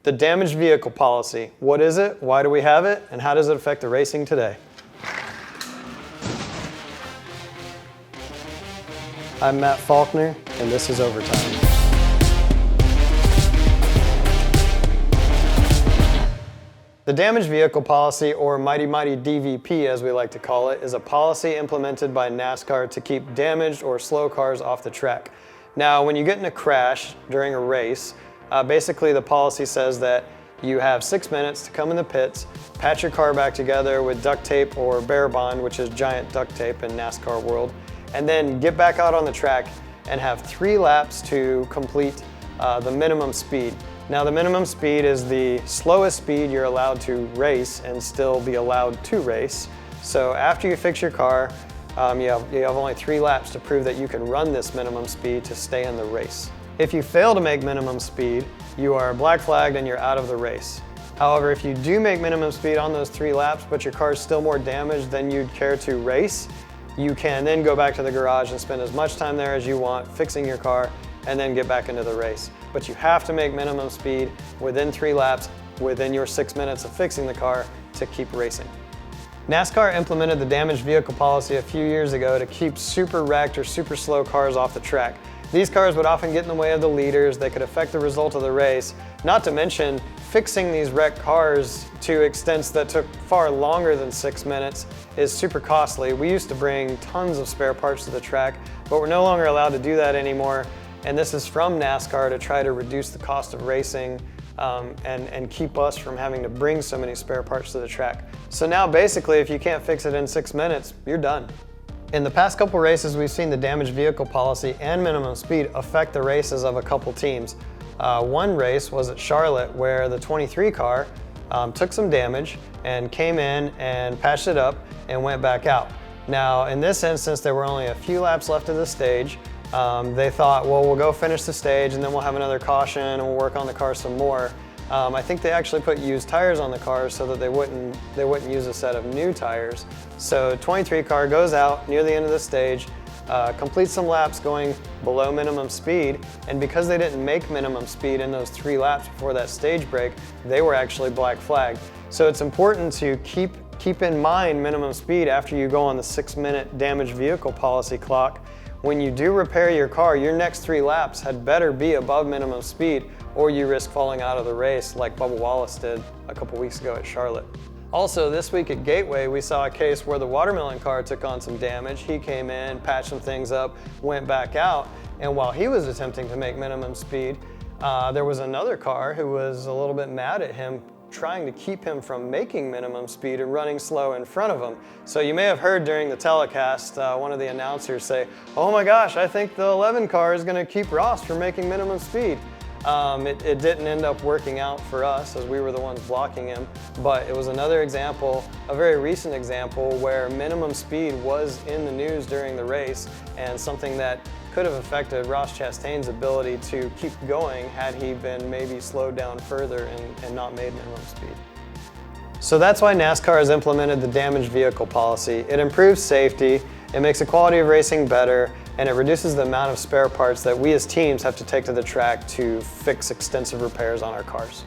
The damaged vehicle policy. What is it? Why do we have it? And how does it affect the racing today? I'm Matt Faulkner, and this is Overtime. The damaged vehicle policy, or Mighty DVP as we like to call it, is a policy implemented by NASCAR to keep damaged or slow cars off the track. Now, when you get in a crash during a race, basically the policy says that you have 6 minutes to come in the pits, patch your car back together with duct tape or bear bond, which is giant duct tape in NASCAR world, and then get back out on the track and have 3 laps to complete the minimum speed. Now, the minimum speed is the slowest speed you're allowed to race and still be allowed to race. So after you fix your car, you have only 3 laps to prove that you can run this minimum speed to stay in the race. If you fail to make minimum speed, you are black flagged and you're out of the race. However, if you do make minimum speed on those 3 laps, but your car is still more damaged than you'd care to race, you can then go back to the garage and spend as much time there as you want fixing your car and then get back into the race. But you have to make minimum speed within 3 laps, within your 6 minutes of fixing the car to keep racing. NASCAR implemented the damaged vehicle policy a few years ago to keep super wrecked or super slow cars off the track. These cars would often get in the way of the leaders. They could affect the result of the race. Not to mention, fixing these wrecked cars to extents that took far longer than 6 minutes is super costly. We used to bring tons of spare parts to the track, but we're no longer allowed to do that anymore. And this is from NASCAR to try to reduce the cost of racing and keep us from having to bring so many spare parts to the track. So now basically, if you can't fix it in 6 minutes, you're done. In the past couple races, we've seen the damaged vehicle policy and minimum speed affect the races of a couple teams. One race was at Charlotte where the 23 car took some damage and came in and patched it up and went back out. Now, in this instance, there were only a few laps left of the stage. They thought, well, we'll go finish the stage and then we'll have another caution and we'll work on the car some more. I think they actually put used tires on the cars so that they wouldn't use a set of new tires. So 23 car goes out near the end of the stage, completes some laps going below minimum speed, and because they didn't make minimum speed in those 3 laps before that stage break, they were actually black flagged. So it's important to keep in mind minimum speed after you go on the 6-minute damaged vehicle policy clock. When you do repair your car, your next 3 laps had better be above minimum speed, or you risk falling out of the race like Bubba Wallace did a couple weeks ago at Charlotte. Also, this week at Gateway, we saw a case where the watermelon car took on some damage. He came in, patched some things up, went back out, and while he was attempting to make minimum speed, there was another car who was a little bit mad at him, trying to keep him from making minimum speed and running slow in front of him. So you may have heard during the telecast one of the announcers say, "Oh my gosh, I think the 11 car is going to keep Ross from making minimum speed." It didn't end up working out for us as we were the ones blocking him, but it was another example, a very recent example, where minimum speed was in the news during the race and something that could have affected Ross Chastain's ability to keep going had he been maybe slowed down further and not made minimum speed. So that's why NASCAR has implemented the damaged vehicle policy. It improves safety, it makes the quality of racing better, and it reduces the amount of spare parts that we as teams have to take to the track to fix extensive repairs on our cars.